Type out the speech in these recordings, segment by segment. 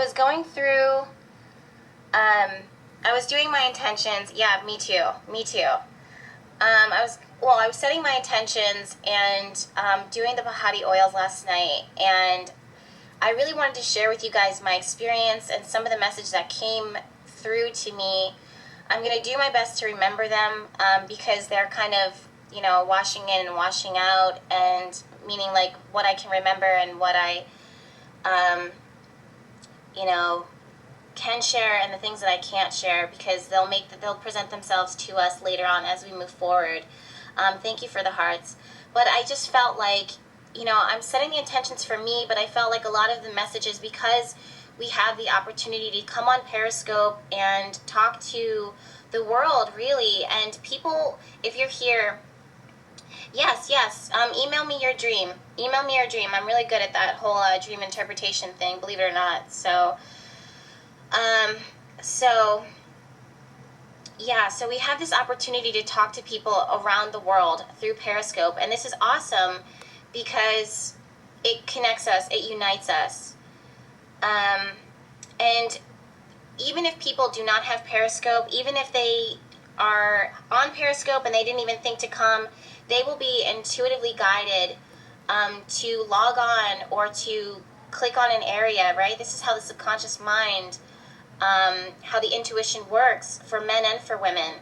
was going through, I was doing my intentions. Yeah, me too. Me too. I was setting my intentions and doing the Behati oils last night, and I really wanted to share with you guys my experience and some of the message that came through to me. I'm going to do my best to remember them because they're kind of, washing in and washing out, and meaning like what I can remember and what I, can share, and the things that I can't share, because they'll present themselves to us later on as we move forward. Thank you for the hearts. But I just felt like, I'm setting the intentions for me, but I felt like a lot of the messages, because we have the opportunity to come on Periscope and talk to the world, really, and people, if you're here, yes, email me your dream. Email me your dream. I'm really good at that whole dream interpretation thing, believe it or not. So we have this opportunity to talk to people around the world through Periscope, and this is awesome because it connects us, it unites us. And even if people do not have Periscope, even if they are on Periscope and they didn't even think to come, they will be intuitively guided to log on or to click on an area, right? This is how the subconscious mind, how the intuition works for men and for women.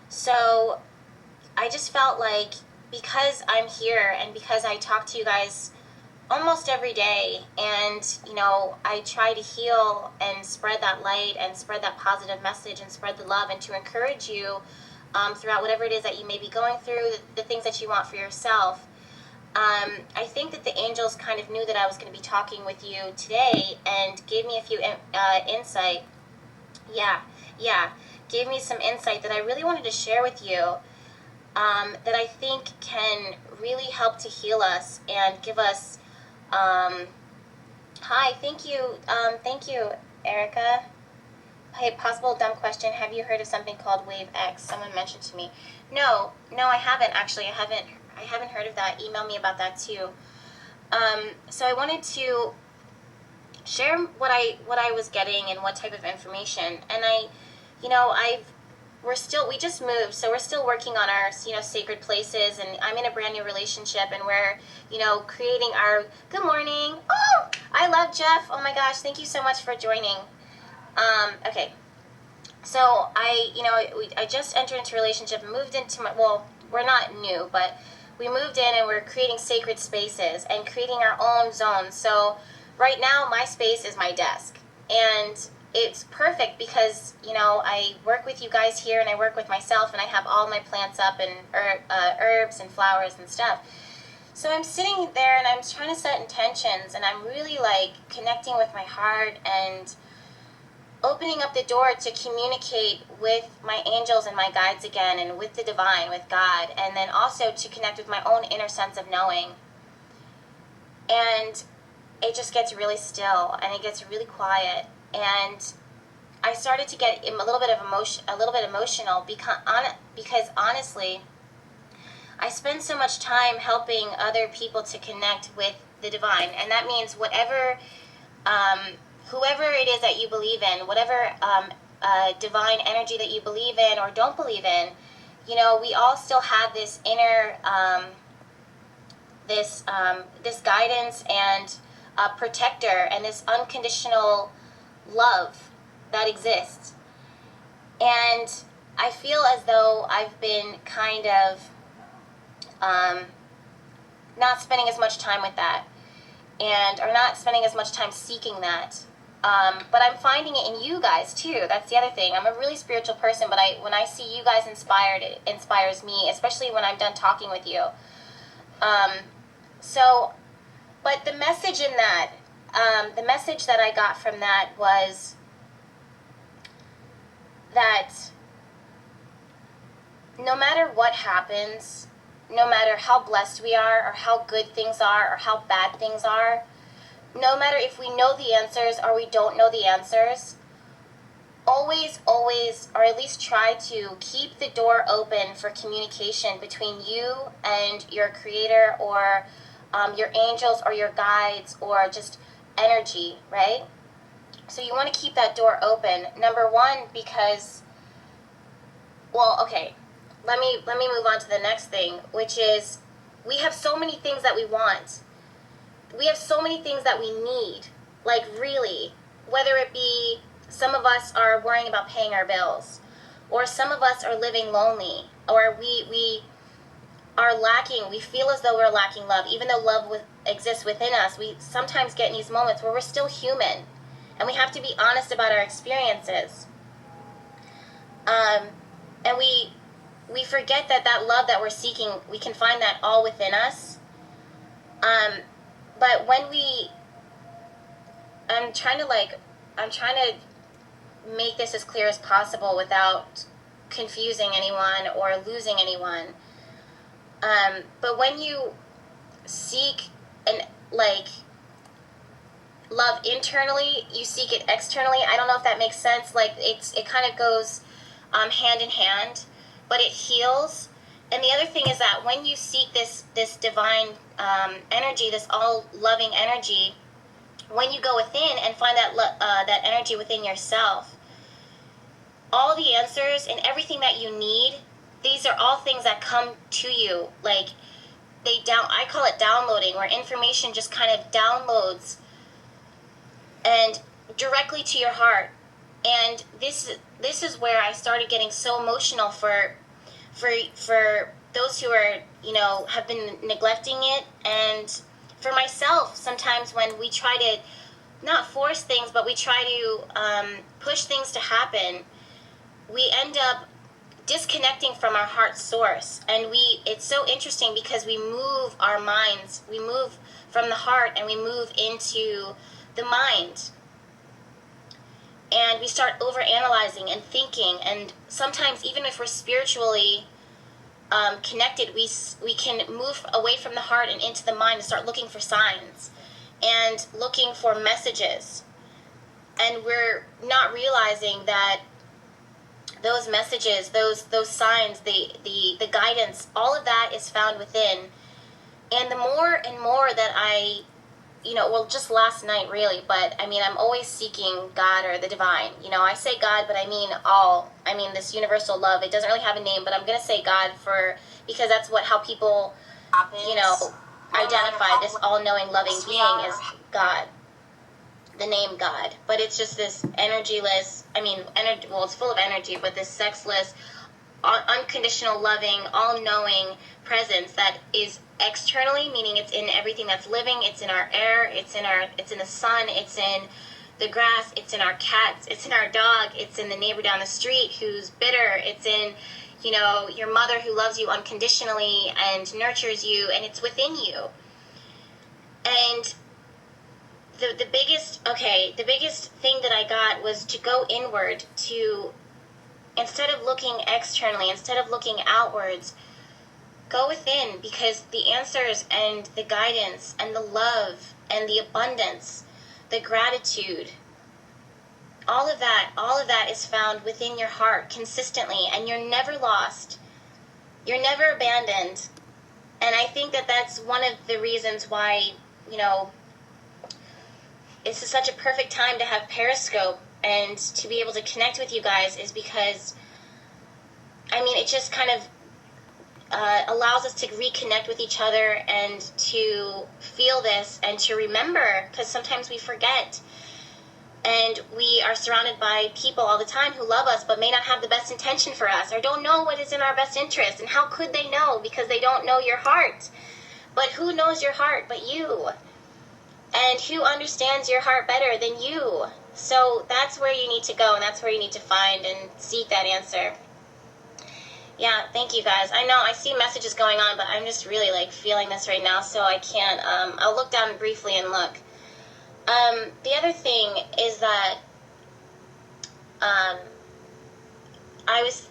So I just felt like, because I'm here and because I talk to you guys almost every day, and I try to heal and spread that light and spread that positive message and spread the love and to encourage you throughout whatever it is that you may be going through, the things that you want for yourself. I think that the angels kind of knew that I was going to be talking with you today and gave me a few insight. Gave me some insight that I really wanted to share with you, that I think can really help to heal us and give us, hi, thank you, Erica. Hey, possible dumb question, have you heard of something called Wave X? Someone mentioned to me. No, I haven't, actually. I haven't heard of that. Email me about that too. So I wanted to share what I was getting and what type of information. And we just moved, so we're still working on our, sacred places, and I'm in a brand new relationship, and we're, creating our, good morning. Oh, I love Jeff. Oh my gosh, thank you so much for joining. Okay. So I just entered into a relationship and moved into we're not new, but we moved in and we're creating sacred spaces and creating our own zones. So right now my space is my desk, and it's perfect because, I work with you guys here and I work with myself, and I have all my plants up and herbs and flowers and stuff. So I'm sitting there and I'm trying to set intentions, and I'm really like connecting with my heart and opening up the door to communicate with my angels and my guides again, and with the divine, with God, and then also to connect with my own inner sense of knowing. And it just gets really still and it gets really quiet, and I started to get a little bit emotional because honestly, I spend so much time helping other people to connect with the divine, and that means whoever it is that you believe in, whatever divine energy that you believe in or don't believe in, we all still have this inner, this guidance and protector, and this unconditional love that exists. And I feel as though I've been kind of not spending as much time with that, or not spending as much time seeking that. But I'm finding it in you guys too. That's the other thing. I'm a really spiritual person, but when I see you guys inspired, it inspires me, especially when I'm done talking with you. But the message in that, the message that I got from that was that no matter what happens, no matter how blessed we are, or how good things are, or how bad things are, no matter if we know the answers or we don't know the answers, always, or at least try to keep the door open for communication between you and your creator, or your angels, or your guides, or just energy, right? So you want to keep that door open. Number one, because, well, okay, let me move on to the next thing, which is we have so many things that we want. We have so many things that we need. Like, really, whether it be some of us are worrying about paying our bills, or some of us are living lonely, or we are lacking, we feel as though we're lacking love, even though love exists within us. We sometimes get in these moments where we're still human, and we have to be honest about our experiences. And we forget that love that we're seeking, we can find that all within us. But when I'm trying to make this as clear as possible without confusing anyone or losing anyone. But when you seek love internally, you seek it externally. I don't know if that makes sense. Like, it kind of goes hand in hand, but it heals. And the other thing is that when you seek this divine energy, this all-loving energy, when you go within and find that energy within yourself, all the answers and everything that you need, these are all things that come to you. Like, I call it downloading, where information just kind of downloads and directly to your heart. And this is where I started getting so emotional for those who are, have been neglecting it, and for myself, sometimes when we try to not force things, but we try to push things to happen, we end up disconnecting from our heart source. And it's so interesting because we move our minds, we move from the heart and we move into the mind. And we start overanalyzing and thinking, and sometimes even if we're spiritually connected, we can move away from the heart and into the mind and start looking for signs and looking for messages. And we're not realizing that those messages, those signs, the guidance, all of that is found within. And the more and more that I, just last night really, but I mean, I'm always seeking God or the divine. I say God, but I mean this universal love. It doesn't really have a name, but I'm going to say God because that's how people, identify this all-knowing, loving being as God. The name God. But it's just this energyless, it's full of energy, but this sexless, unconditional, loving, all-knowing presence that is externally, meaning it's in everything that's living. It's in our air, it's in the sun, it's in the grass, it's in our cats, it's in our dog, it's in the neighbor down the street who's bitter, it's in your mother who loves you unconditionally and nurtures you, and it's within you. And the biggest thing that I got was to go inward, to, instead of looking externally, instead of looking outwards, go within, because the answers and the guidance and the love and the abundance, the gratitude, all of that is found within your heart consistently, and you're never lost. You're never abandoned. And I think that that's one of the reasons why, this is such a perfect time to have Periscope and to be able to connect with you guys, is because, it just kind of allows us to reconnect with each other and to feel this and to remember, because sometimes we forget. And we are surrounded by people all the time who love us but may not have the best intention for us, or don't know what is in our best interest. And how could they know? Because they don't know your heart. But who knows your heart but you? And who understands your heart better than you? So that's where you need to go, and that's where you need to find and seek that answer. Yeah, thank you guys. I know I see messages going on, but I'm just really feeling this right now, so I can't. I'll look down briefly and look. The other thing is that I was,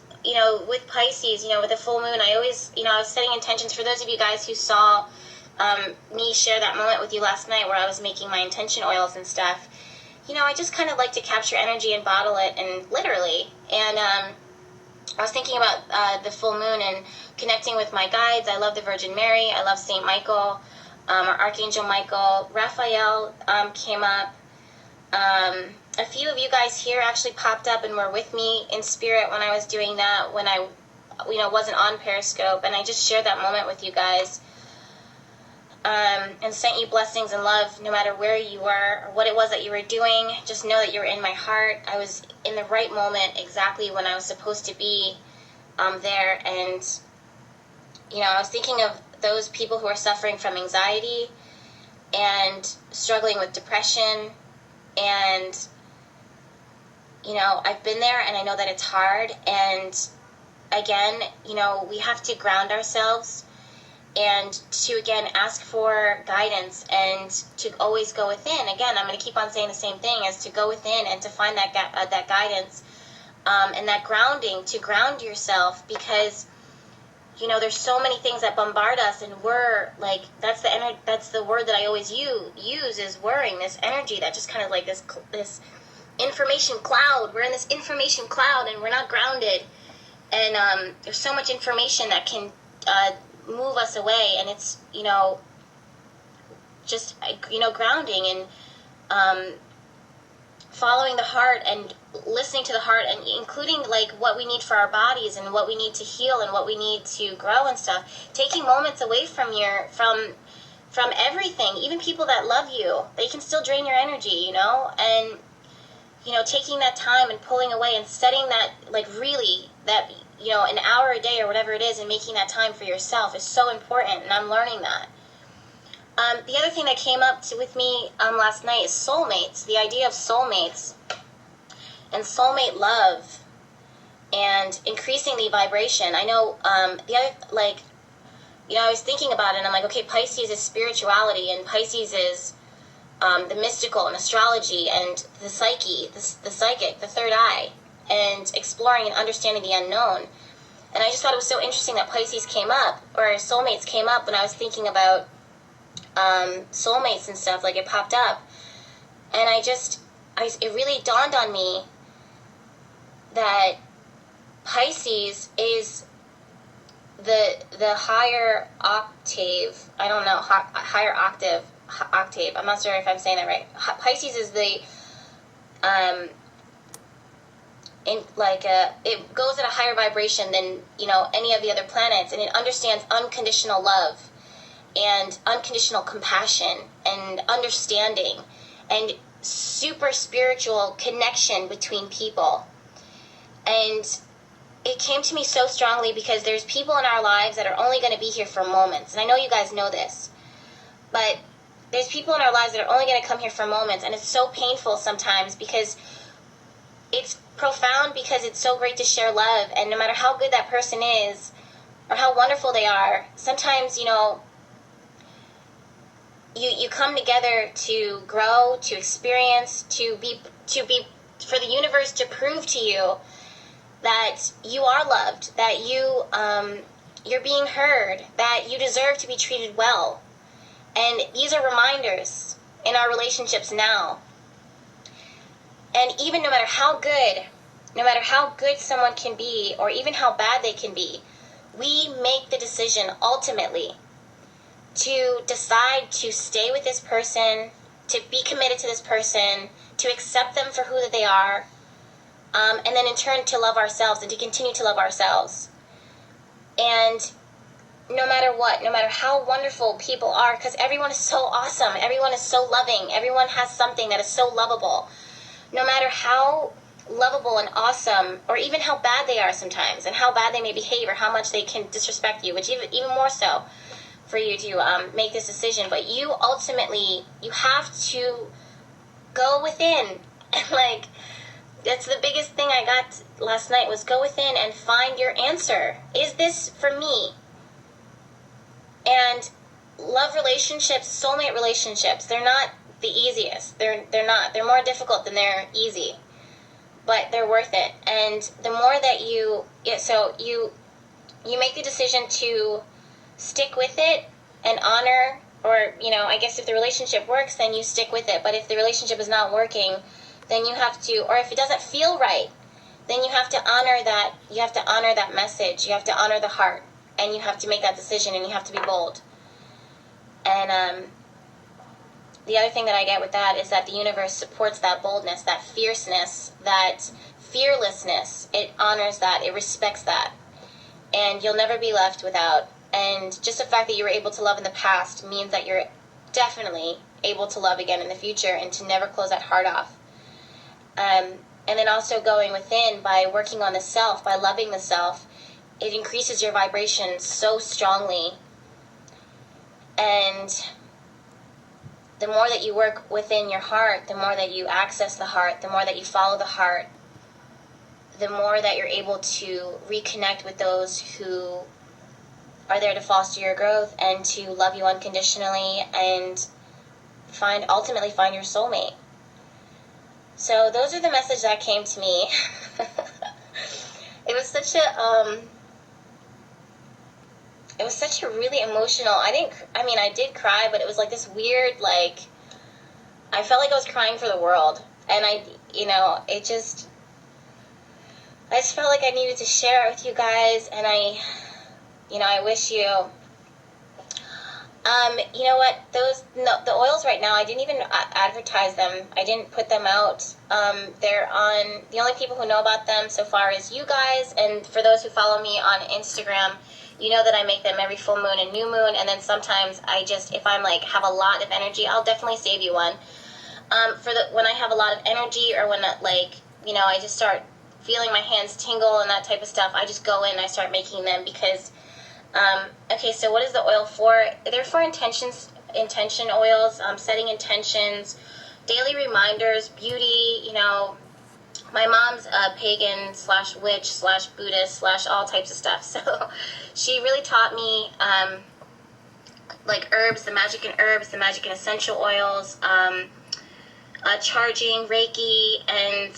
with Pisces, with the full moon, I always, I was setting intentions. For those of you guys who saw me share that moment with you last night where I was making my intention oils and stuff, I just kind of like to capture energy and bottle it, and literally. And I was thinking about the full moon and connecting with my guides. I love the Virgin Mary. I love Saint Michael, or Archangel Michael. Raphael came up. a few of you guys here actually popped up and were with me in spirit when I was doing that, when I, wasn't on Periscope, and I just shared that moment with you guys, and sent you blessings and love no matter where you were or what it was that you were doing. Just know that you were in my heart. I was in the right moment, exactly when I was supposed to be there, and I was thinking of those people who are suffering from anxiety and struggling with depression, and I've been there, and I know that it's hard. And again, we have to ground ourselves and to, again, ask for guidance and to always go within. Again, I'm going to keep on saying the same thing, as to go within and to find that guidance and that grounding, to ground yourself, because there's so many things that bombard us, and we're like, that's the word that I always use is worrying, this energy that just kind of like this information cloud. We're in this information cloud, and we're not grounded, and there's so much information that can move us away, and it's just grounding and following the heart and listening to the heart, and including like what we need for our bodies and what we need to heal and what we need to grow and stuff. Taking moments away from everything, even people that love you, they can still drain your energy, and taking that time and pulling away and setting that, like, really, that an hour a day or whatever it is, and making that time for yourself is so important, and I'm learning that. The other thing that came up with me last night is soulmates, the idea of soulmates and soulmate love and increasing the vibration. I know the other, like, I was thinking about it, and I'm like, okay, Pisces is spirituality, and Pisces is the mystical and astrology and the psyche, the psychic, the third eye, and exploring and understanding the unknown. And I just thought it was so interesting that Pisces came up, or soulmates came up, when I was thinking about soulmates and stuff. Like, it popped up, and it really dawned on me that Pisces is the higher octave. I don't know, higher octave. I'm not sure if I'm saying that right. Pisces is the it goes at a higher vibration than any of the other planets, and it understands unconditional love and unconditional compassion and understanding and super spiritual connection between people. And it came to me so strongly because there's people in our lives that are only going to be here for moments, and I know you guys know this, but there's people in our lives that are only going to come here for moments, and it's so painful sometimes, because it's profound, because it's so great to share love, and no matter how good that person is or how wonderful they are, sometimes you come together to grow, to experience, to be for the universe to prove to you that you are loved, that you're being heard, that you deserve to be treated well. And these are reminders in our relationships now. And even no matter how good someone can be, or even how bad they can be, we make the decision ultimately to decide to stay with this person, to be committed to this person, to accept them for who they are, and then in turn to love ourselves and to continue to love ourselves. And no matter what, no matter how wonderful people are, because everyone is so awesome, everyone is so loving, everyone has something that is so lovable. No matter how lovable and awesome, or even how bad they are sometimes, and how bad they may behave, or how much they can disrespect you, which even more so for you to make this decision. But you ultimately, you have to go within. And like, that's the biggest thing I got last night, was go within and find your answer. Is this for me? And love relationships, soulmate relationships, they're not the easiest. They're not. They're more difficult than they're easy. But they're worth it. And the more that you make the decision to stick with it and honor, or, I guess if the relationship works, then you stick with it. But if the relationship is not working, then you have to, or if it doesn't feel right, then you have to honor that. You have to honor that message. You have to honor the heart. And you have to make that decision, and you have to be bold. And the other thing that I get with that is that the universe supports that boldness, that fierceness, that fearlessness. It honors that. It respects that. And you'll never be left without. And just the fact that you were able to love in the past means that you're definitely able to love again in the future, and to never close that heart off. And then also going within by working on the self, by loving the self, it increases your vibration so strongly. And the more that you work within your heart, the more that you access the heart, the more that you follow the heart, the more that you're able to reconnect with those who are there to foster your growth and to love you unconditionally and ultimately find your soulmate. So those are the messages that came to me. It was such a really emotional, I did cry, but it was like this weird, like, I felt like I was crying for the world. And I just felt like I needed to share it with you guys, and I wish you, you know what, the oils right now, I didn't even advertise them. I didn't put them out. They're on, the only people who know about them so far is you guys, and for those who follow me on Instagram, you know that I make them every full moon and new moon, and then sometimes if I'm like, have a lot of energy, I'll definitely save you one. When I have a lot of energy, or when I just start feeling my hands tingle and that type of stuff, I just go in and I start making them because, okay, so what is the oil for? They're for intention oils, setting intentions, daily reminders, beauty, my mom's a pagan / witch / Buddhist / all types of stuff, so she really taught me, like herbs, the magic in herbs, the magic in essential oils, charging, Reiki, and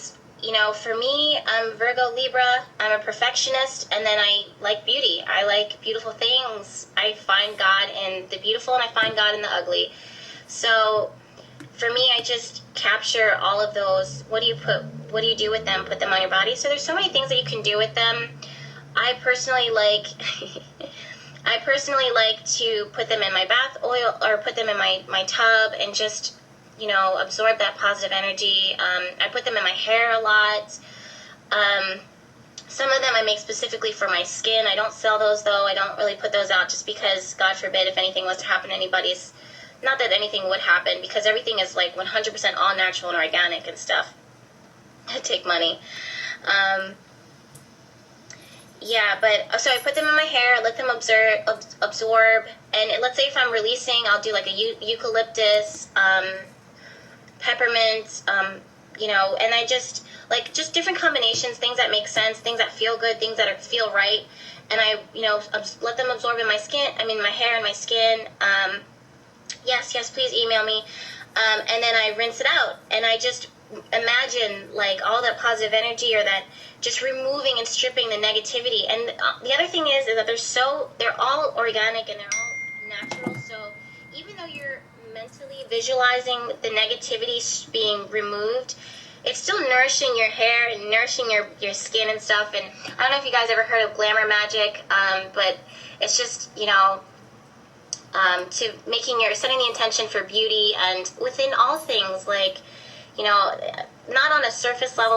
for me, I'm Virgo Libra. I'm a perfectionist, and then I like beauty. I like beautiful things. I find God in the beautiful, and I find God in the ugly. So for me, I just capture all of those. What do you do with them? Put them on your body. So there's so many things that you can do with them. I personally like to put them in my bath oil, or put them in my tub, and just absorb that positive energy. I put them in my hair a lot. Some of them I make specifically for my skin. I don't sell those, though. I don't really put those out just because, God forbid, if anything was to happen to anybody's, not that anything would happen, because everything is like 100% all natural and organic and stuff. I take money. Yeah, but so I put them in my hair, let them absorb, and let's say if I'm releasing, I'll do like a eucalyptus, peppermint, and I just different combinations, things that make sense, things that feel good, things that feel right, and I, let them absorb in my skin, my hair and my skin. Yes, please email me, and then I rinse it out, and I just imagine like all that positive energy, or that just removing and stripping the negativity. And the other thing is that they're all organic and they're all natural, so even though you're mentally visualizing the negativity being removed, it's still nourishing your hair and nourishing your skin and stuff. And I don't know if you guys ever heard of glamour magic, but it's just, to setting the intention for beauty, and within all things, like, not on a surface level,